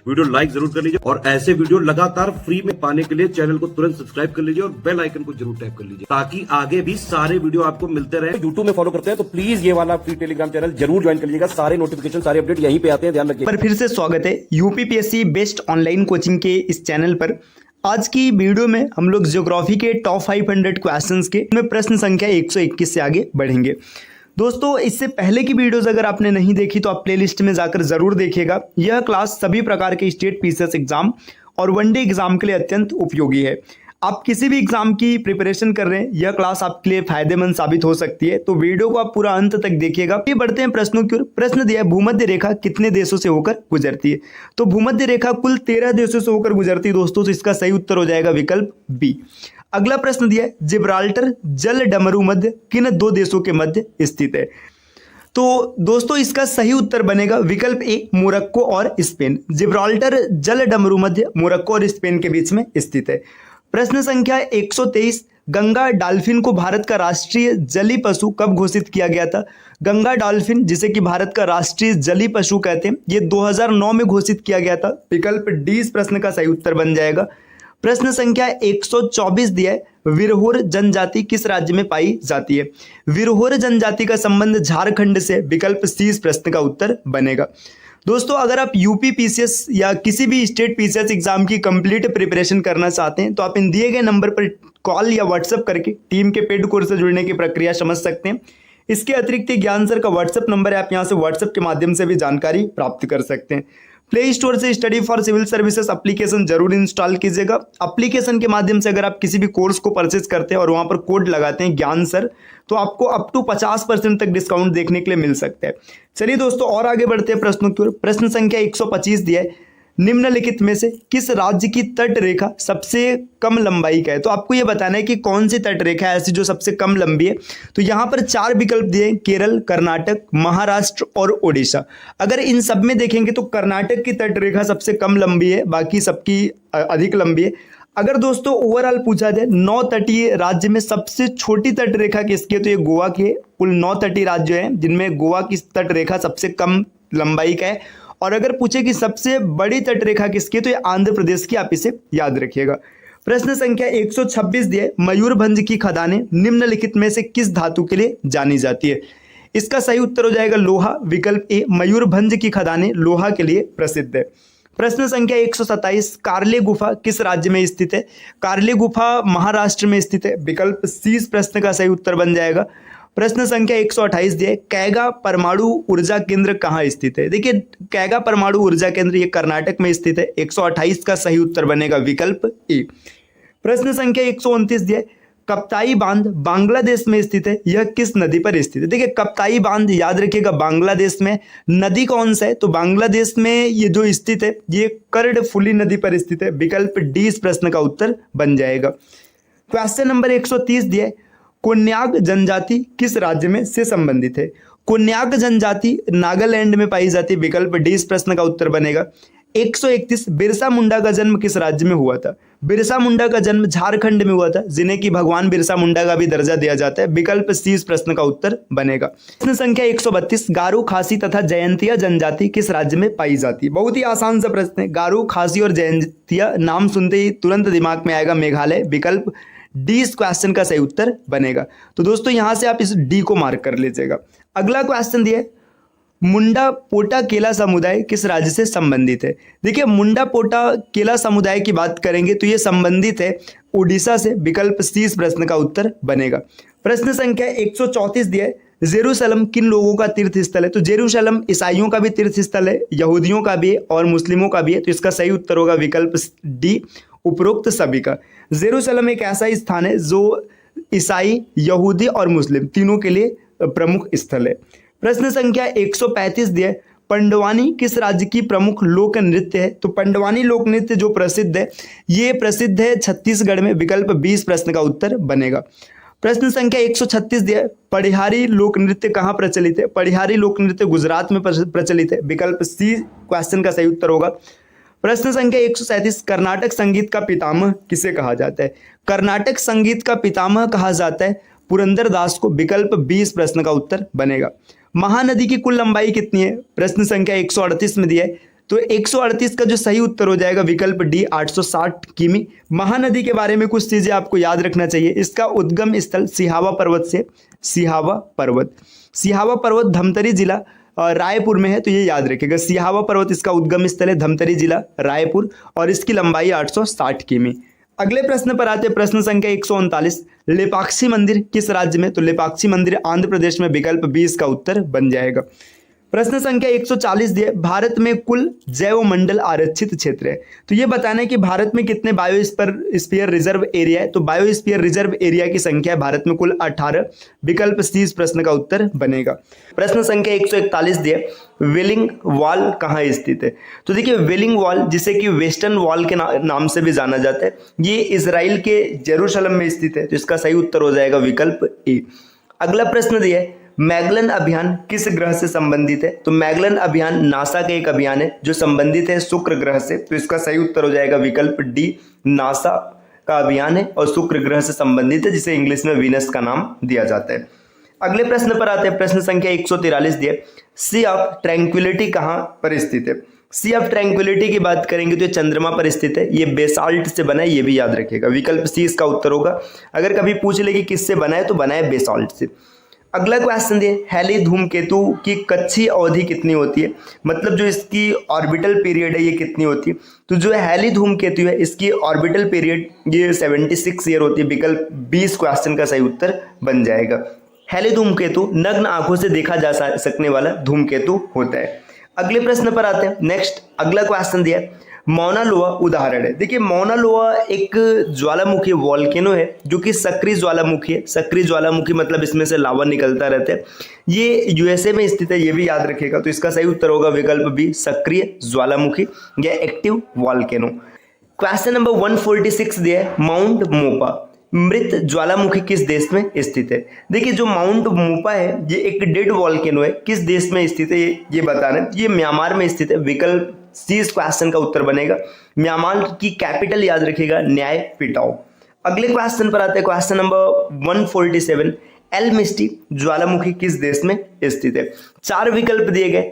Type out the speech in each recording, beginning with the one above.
Video like जरूर कर लीजिए और ऐसे वीडियो लगातार फ्री में पाने के लिए चैनल को तुरंत सब्सक्राइब कर लीजिए और बेल आइकन को जरूर टैप कर लीजिए ताकि आगे भी सारे वीडियो आपको मिलते रहे। यूट्यूब में फॉलो करते हैं तो प्लीज ये वाला फ्री टेलीग्राम चैनल जरूर ज्वाइन कर लीजिएगा। सारे नोटिफिकेशन सारे अपडेट यहीं पे आते हैं, ध्यान रखिए। पर फिर से स्वागत है यूपीपीएससी बेस्ट ऑनलाइन कोचिंग के इस चैनल पर। आज की वीडियो में हम लोग ज्योग्राफी के टॉप 500 क्वेश्चंस के में प्रश्न संख्या 121 से आगे बढ़ेंगे। दोस्तों, इससे पहले की वीडियोस अगर आपने नहीं देखी तो आप प्लेलिस्ट में जाकर जरूर देखिएगा। यह क्लास सभी प्रकार के स्टेट पीसीएस एग्जाम और वनडे एग्जाम के लिए अत्यंत उपयोगी है। आप किसी भी एग्जाम की प्रिपरेशन कर रहे हैं, यह क्लास आपके लिए फायदेमंद साबित हो सकती है, तो वीडियो को आप पूरा अंत तक देखिएगा। ये बढ़ते हैं प्रश्नों की ओर। प्रश्न दिया है, भूमध्य रेखा कितने देशों से होकर गुजरती है? तो भूमध्य रेखा कुल 13 देशों से होकर गुजरती है दोस्तों, तो इसका सही उत्तर हो जाएगा विकल्प बी। अगला प्रश्न दिया है, जिब्राल्टर जल डमरू मध्य किन दो देशों के मध्य स्थित है? तो दोस्तों इसका सही उत्तर बनेगा विकल्प ए, मोरक्को और स्पेन। जिब्राल्टर जल डमरू मध्य मोरक्को और स्पेन के बीच में स्थित है। प्रश्न संख्या 123, गंगा डॉल्फिन को भारत का राष्ट्रीय जलीय पशु कब घोषित किया गया था? गंगा डॉल्फिन, जिसे कि भारत का राष्ट्रीय जलीय पशु कहते हैं, ये 2009 में घोषित किया गया था। विकल्प डी इस प्रश्न का सही उत्तर बन जाएगा। प्रश्न संख्या 124 दिया है, विरहोर जनजाति किस राज्य में पाई जाती है? विरहोर जनजाति का संबंध झारखंड से। विकल्प सी इस प्रश्न का उत्तर बनेगा। दोस्तों, अगर आप यूपी पीसीएस या किसी भी स्टेट पीसीएस एग्जाम की कंप्लीट प्रिपरेशन करना चाहते हैं तो आप इन दिए गए नंबर पर कॉल या व्हाट्सएप करके टीम के पेड कोर्स से जुड़ने की प्रक्रिया समझ सकते हैं। इसके अतिरिक्त ज्ञान सर का व्हाट्सएप नंबर है, आप यहाँ से व्हाट्सएप के माध्यम से भी जानकारी प्राप्त कर सकते हैं। प्ले स्टोर से Study for Civil Services application जरूर इंस्टॉल कीजिएगा। एप्लीकेशन के माध्यम से अगर आप किसी भी कोर्स को परचेज करते हैं और वहां पर कोड लगाते हैं ज्ञान सर, तो आपको अप टू 50% तक डिस्काउंट देखने के लिए मिल सकता है। चलिए दोस्तों, और आगे बढ़ते हैं प्रश्नों की ओर। प्रश्न संख्या 125 दिया है, निम्नलिखित में से किस राज्य की तट रेखा सबसे कम लंबाई का है? तो आपको यह बताना है कि कौन सी तट रेखा है ऐसी जो सबसे कम लंबी है। तो यहाँ पर 4 विकल्प दिए हैं, केरल, कर्नाटक, महाराष्ट्र और ओडिशा। अगर इन सब में देखेंगे तो कर्नाटक की तट रेखा सबसे कम लंबी है, बाकी सबकी अधिक लंबी है। अगर दोस्तों ओवरऑल पूछा जाए 9 तटीय राज्य में सबसे छोटी तट रेखा किसकी है, तो ये गोवा की है। कुल 9 तटीय राज्य हैं जिनमें गोवा की तट रेखा सबसे कम लंबाई का है। और अगर पूछे कि सबसे बड़ी तट रेखा किसकी है, तो ये आंध्र प्रदेश की, आप इसे याद रखिएगा। प्रश्न संख्या 126 दिए, मयूरभंज की खदानें निम्नलिखित में से किस धातु के लिए जानी जाती है? इसका सही उत्तर हो जाएगा लोहा। विकल्प ए, मयूरभंज की खदानें लोहा के लिए प्रसिद्ध है। प्रश्न संख्या 127, कार्ले गुफा किस राज्य में स्थित है? कार्ले गुफा महाराष्ट्र में स्थित है। विकल्प सी इस प्रश्न का सही उत्तर बन जाएगा। प्रश्न संख्या 128 दिए, कैगा परमाणु ऊर्जा केंद्र कहाँ स्थित है? देखिए, कैगा परमाणु ऊर्जा केंद्र ये कर्नाटक में स्थित है। 128 का सही उत्तर बनेगा विकल्प ए। प्रश्न संख्या 129 दिए, कप्ताई बांध बांग्लादेश में स्थित है, यह किस नदी पर स्थित है? देखिए, कप्ताई बांध याद रखिएगा बांग्लादेश में। नदी कौन सा है? तो बांग्लादेश में ये जो स्थित है ये कर्णफुली नदी पर स्थित है। विकल्प डी इस प्रश्न का उत्तर बन जाएगा। क्वेश्चन नंबर 130 दिए, कोन्याक जनजाति किस राज्य में से संबंधित है? कोन्याक जनजाति नागालैंड में पाई जाती है। विकल्प डी इस प्रश्न का उत्तर बनेगा। 131, बिरसा मुंडा का जन्म किस राज्य में हुआ था? बिरसा मुंडा का जन्म झारखंड में हुआ था, जिन्हें कि भगवान बिरसा मुंडा का भी दर्जा दिया जाता है। विकल्प सी इस प्रश्न का उत्तर बनेगा। प्रश्न संख्या 132, गारो, खासी तथा जयंतिया जनजाति किस राज्य में पाई जाती है? बहुत ही आसान सा प्रश्न है। गारो, खासी और जयंतिया नाम सुनते ही तुरंत दिमाग में आएगा मेघालय। विकल्प डी इस क्वेश्चन का सही उत्तर बनेगा। तो दोस्तों यहां से आप इस डी को मार्क कर लीजिएगा। अगला क्वेश्चन दिया, मुंडा पोटा केला समुदाय किस राज्य से संबंधित है? देखिए, मुंडा पोटा केला समुदाय की बात करेंगे तो ये संबंधित है उड़ीसा से। विकल्प सी इस प्रश्न का उत्तर बनेगा। प्रश्न संख्या 134 दिया है, जेरूशलम किन लोगों का तीर्थ स्थल है? तो जेरूशलम ईसाइयों का भी तीर्थ स्थल है, यहूदियों का भी है और मुस्लिमों का भी है। तो इसका सही उत्तर होगा विकल्प डी, उपरोक्त सभी का। जेरूशलम एक ऐसा स्थान है जो ईसाई, यहूदी और मुस्लिम तीनों के लिए प्रमुख स्थल है। प्रश्न संख्या 135 दिया, पंडवानी किस राज्य की प्रमुख लोक नृत्य है? तो पंडवानी लोक नृत्य जो प्रसिद्ध है ये प्रसिद्ध है छत्तीसगढ़ में। विकल्प 20 प्रश्न का उत्तर बनेगा। प्रश्न संख्या 136 दिया, पढ़िहारी लोक नृत्य कहाँ प्रचलित है? पढ़िहारी लोक नृत्य गुजरात में प्रचलित है। विकल्प सी क्वेश्चन का सही उत्तर होगा। प्रश्न संख्या 137, कर्नाटक संगीत का पितामह किसे कहा जाता है? कर्नाटक संगीत का पितामह कहा जाता है पुरंदर दास को। विकल्प 20 प्रश्न का उत्तर बनेगा। महानदी की कुल लंबाई कितनी है? प्रश्न संख्या 138 में दिया है तो 138 का जो सही उत्तर हो जाएगा विकल्प डी 860 किमी। महानदी के बारे में कुछ चीजें आपको याद रखना चाहिए। इसका उद्गम स्थल सिहावा पर्वत से, सिहावा पर्वत धमतरी जिला रायपुर में है, तो ये याद रखिएगा। सिहावा पर्वत इसका उद्गम स्थल है, धमतरी जिला रायपुर, और इसकी लंबाई 860 किमी। अगले प्रश्न पर आते हैं, प्रश्न संख्या 139। लेपाक्षी मंदिर किस राज्य में? तो लेपाक्षी मंदिर आंध्र प्रदेश में, विकल्प 20 का उत्तर बन जाएगा। प्रश्न संख्या 140 दिए, भारत में कुल जैव मंडल आरक्षित क्षेत्र है। तो ये बताना है कि भारत में कितने बायोस्फीयर रिजर्व एरिया है। तो बायोस्फीयर रिजर्व एरिया की संख्या है भारत में कुल 18, विकल्प सी इस प्रश्न का उत्तर बनेगा। प्रश्न संख्या 141 दिए, वेलिंग वॉल कहाँ स्थित है? तो देखिए वेलिंग वॉल, जिसे कि वेस्टर्न वॉल के नाम से भी जाना जाता है, ये इजराइल के जेरूशलम में स्थित है। तो इसका सही उत्तर हो जाएगा विकल्प ए। अगला प्रश्न दिया है, मैगलन अभियान किस ग्रह से संबंधित है? तो मैगलन अभियान नासा का एक अभियान है जो संबंधित है शुक्र ग्रह से। तो इसका सही उत्तर हो जाएगा विकल्प डी, नासा का अभियान है और शुक्र ग्रह से संबंधित है, जिसे इंग्लिश में वीनस का नाम दिया जाता है। अगले प्रश्न पर आते हैं, प्रश्न संख्या 143 दिए, सी ऑफ ट्रैंक्विलिटी कहाँ पर स्थित है? सी ऑफ ट्रैंक्विलिटी की बात करेंगे तो ये चंद्रमा पर स्थित है, ये बेसाल्ट से बना है, ये भी याद रखिएगा। विकल्प सी इसका उत्तर होगा। अगर कभी पूछ ले कि किससे बना है तो बना है बेसाल्ट से। अगला क्वेश्चन दिए, हैली धूमकेतु की कक्षीय अवधि कितनी होती है? मतलब जो इसकी ऑर्बिटल पीरियड है ये कितनी होती है? तो जो हैली धूमकेतु है इसकी ऑर्बिटल पीरियड ये 76 ईयर होती है, विकल्प 20 क्वेश्चन का सही उत्तर बन जाएगा। हैली धूमकेतु नग्न आंखों से देखा जा सकने वाला धूमकेतु होता है। अगले प्रश्न पर आते हैं। नेक्स्ट अगला क्वेश्चन दिया, मौना लोआ उदाहरण है। देखिए मौना लोआ एक ज्वालामुखी वॉल्केनो है जो कि सक्रिय ज्वालामुखी है। सक्रिय ज्वालामुखी मतलब इसमें से लावा निकलता रहता है। ये यूएसए में स्थित है, ये भी याद रखिएगा। तो इसका सही उत्तर होगा विकल्प बी, सक्रिय ज्वालामुखी या एक्टिव वॉल्केनो। क्वेश्चन नंबर 146 दिया है, माउंट मोपा मृत ज्वालामुखी किस देश में स्थित है? देखिए जो माउंट मोपा है ये एक डेड वॉल्केनो है, किस देश में स्थित है ये बताना है। ये म्यांमार में स्थित है, विकल्प सी इस क्वेश्चन का उत्तर बनेगा। म्यांमार की कैपिटल याद रखिएगा न्याय पिटाओ। अगले क्वेश्चन पर आते हैं, क्वेश्चन नंबर 147, एल मिस्टी ज्वालामुखी किस देश में स्थित है? 4 विकल्प दिए गए,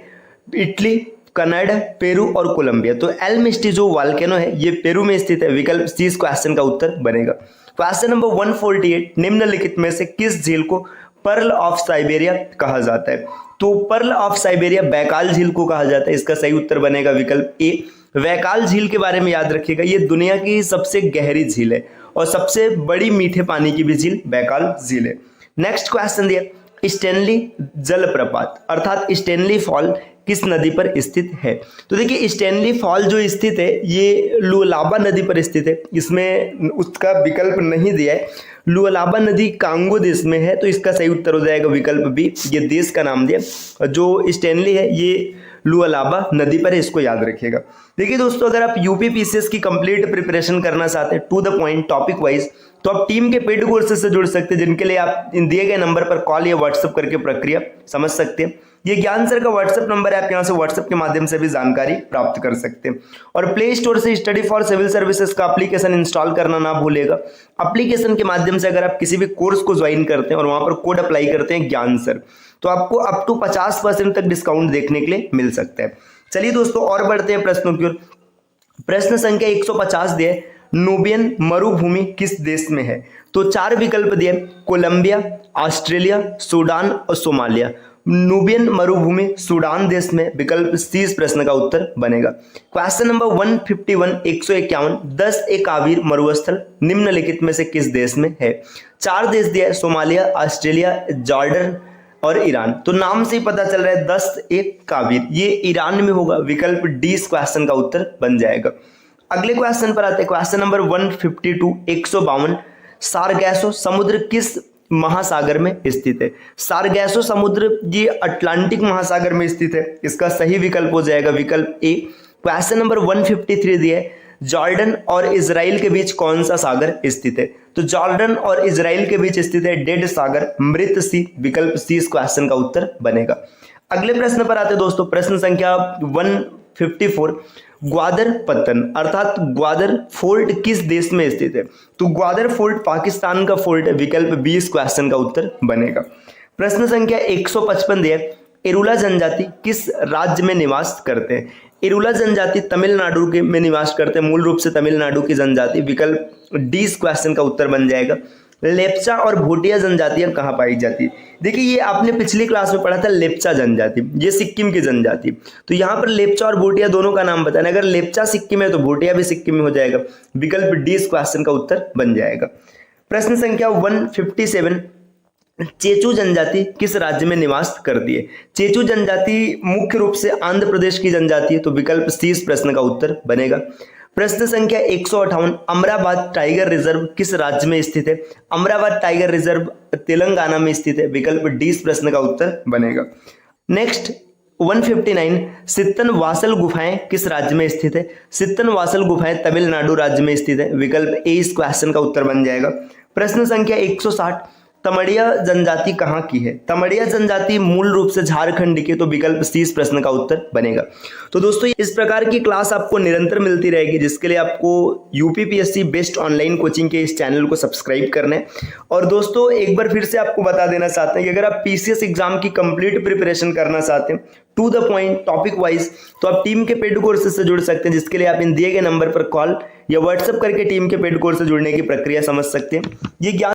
इटली, कनाडा, पेरू और कोलंबिया। तो एल मिस्टी जो वॉल्केनो है ये पेरू में स्थित है, विकल्प सी इस क्वेश्चन का उत्तर बनेगा। क्वेश्चन नंबर 148, निम्नलिखित में से किस झील को पर्ल ऑफ साइबेरिया कहा जाता है? तो पर्ल ऑफ साइबेरिया बैकाल झील को कहा जाता है, इसका सही उत्तर बनेगा विकल्प ए। बैकाल झील के बारे में याद रखिएगा, ये दुनिया की सबसे गहरी झील है और सबसे बड़ी मीठे पानी की भी झील बैकाल झील है। नेक्स्ट क्वेश्चन दिया, स्टैनली जलप्रपात अर्थात स्टैनली फॉल किस नदी पर स्थित है? तो देखिए स्टैनली फॉल जो स्थित है ये लुअलाबा नदी पर स्थित है, इसमें उसका विकल्प नहीं दिया है। लुअलाबा नदी कांगो देश में है, तो इसका सही उत्तर हो जाएगा विकल्प बी, ये देश का नाम दिया। जो स्टैनली है ये लुअलाबा नदी पर है, इसको याद रखिएगा। देखिए दोस्तों अगर आप यूपी पीसीएस की कंप्लीट प्रिपरेशन करना चाहते हैं to the point topic wise, तो आप टीम के पेड कोर्सेज से जुड़ सकते हैं, जिनके लिए आप इन दिए गए नंबर पर कॉल या व्हाट्सएप करके प्रक्रिया समझ सकते हैं। ये ज्ञान सर का व्हाट्सएप नंबर है, आप यहाँ से व्हाट्सएप के माध्यम से भी जानकारी प्राप्त कर सकते हैं। और प्ले स्टोर से स्टडी फॉर सिविल सर्विसेज का एप्लीकेशन इंस्टॉल करना ना भूलेगा। एप्लीकेशन के माध्यम से अगर आप किसी भी कोर्स को ज्वाइन करते हैं और वहां पर कोड अप्लाई करते हैं ज्ञान सर, तो आपको अप टू 50% तक डिस्काउंट देखने के लिए मिल सकता है। चलिए दोस्तों और बढ़ते हैं प्रश्नों की ओर। प्रश्न संख्या 150 दिए, नूबियन मरुभूमि किस देश में है? तो 4 विकल्प दिए, कोलंबिया, ऑस्ट्रेलिया, सूडान और सोमालिया। नूबियन मरुभूमि सूडान देश में, विकल्प सी इस प्रश्न का उत्तर बनेगा। क्वेश्चन नंबर 151, 151, 10 एकावीर मरुस्थल निम्नलिखित में से किस देश में है? 4 देश दिया है, सोमालिया, ऑस्ट्रेलिया, जॉर्डन और ईरान। तो नाम से ही पता चल रहा है 10 एकावीर ये ईरान में होगा, विकल्प डी इस क्वेश्चन का उत्तर बन जाएगा। अगले क्वेश्चन पर आते हैं, क्वेश्चन नंबर 152, 152, सारगैसो समुद्र किस महासागर में स्थित है? सारगैसो समुद्र ये अटलांटिक महासागर में स्थित है, इसका सही विकल्प हो जाएगा विकल्प ए। क्वेश्चन नंबर 153 दिया है, जॉर्डन और इजराइल के बीच कौन सा सागर स्थित है? तो जॉर्डन और इजराइल के बीच स्थित है डेड सागर, मृत सी, विकल्प सी इस क्वेश्चन का उत्तर बनेगा। अगले प्रश्न पर आते दोस्तों, प्रश्न संख्या 154, ग्वादर पत्तन अर्थात ग्वादर फोर्ट किस देश में स्थित है? तो ग्वादर फोर्ट पाकिस्तान का फोर्ट है, विकल्प बी इस क्वेश्चन का उत्तर बनेगा। प्रश्न संख्या 155 दिया, एरुला जनजाति किस राज्य में निवास करते हैं? इरुला जनजाति तमिलनाडु के में निवास करते हैं, मूल रूप से तमिलनाडु की जनजाति। विकल्प डी इस क्वेश्चन का उत्तर बन जाएगा। लेप्चा और भोटिया जनजातियां कहाँ पाई जाती है? देखिए ये आपने पिछली क्लास में पढ़ा था, लेप्चा जनजाति, ये सिक्किम की जनजाति। तो यहाँ पर लेप्चा और भोटिया दोनों का नाम बताना, अगर लेप्चा सिक्किम है तो भोटिया भी सिक्किम में हो जाएगा। विकल्प डी इस क्वेश्चन का उत्तर बन जाएगा। प्रश्न संख्या 157, चेचू जनजाति किस राज्य में निवास करती है? चेचू जनजाति मुख्य रूप से आंध्र प्रदेश की जनजाति है, तो विकल्प सी इस प्रश्न का उत्तर बनेगा। प्रश्न संख्या 158, अमराबाद टाइगर रिजर्व किस राज्य में स्थित है? अमराबाद टाइगर रिजर्व तेलंगाना में स्थित है। विकल्प डी इस प्रश्न का उत्तर बनेगा। नेक्स्ट 159, सित्तन वासल गुफाएं किस राज्य में स्थित है? सित्तन वासल गुफाएं तमिलनाडु राज्य में स्थित है। विकल्प ए इस क्वेश्चन का उत्तर बन जाएगा। प्रश्न संख्या 160, तमड़िया जनजाति कहाँ की है? तमड़िया जनजाति मूल रूप से झारखंड की, तो विकल्प सी इस प्रश्न का उत्तर बनेगा। तो दोस्तों इस प्रकार की क्लास आपको निरंतर मिलती रहेगी, जिसके लिए आपको यूपीपीएससी बेस्ट ऑनलाइन कोचिंग के इस चैनल को सब्सक्राइब करना है। और दोस्तों एक बार फिर से आपको बता देना चाहते हैं कि अगर आप पीसीएस एग्जाम की कंप्लीट प्रिपरेशन करना चाहते हैं to the point topic wise, तो आप टीम के पेड कोर्सेज से जुड़ सकते हैं, जिसके लिए आप इन दिए गए नंबर पर कॉल या व्हाट्सएप करके टीम के पेड कोर्स से जुड़ने की प्रक्रिया समझ सकते हैं। ये ज्ञान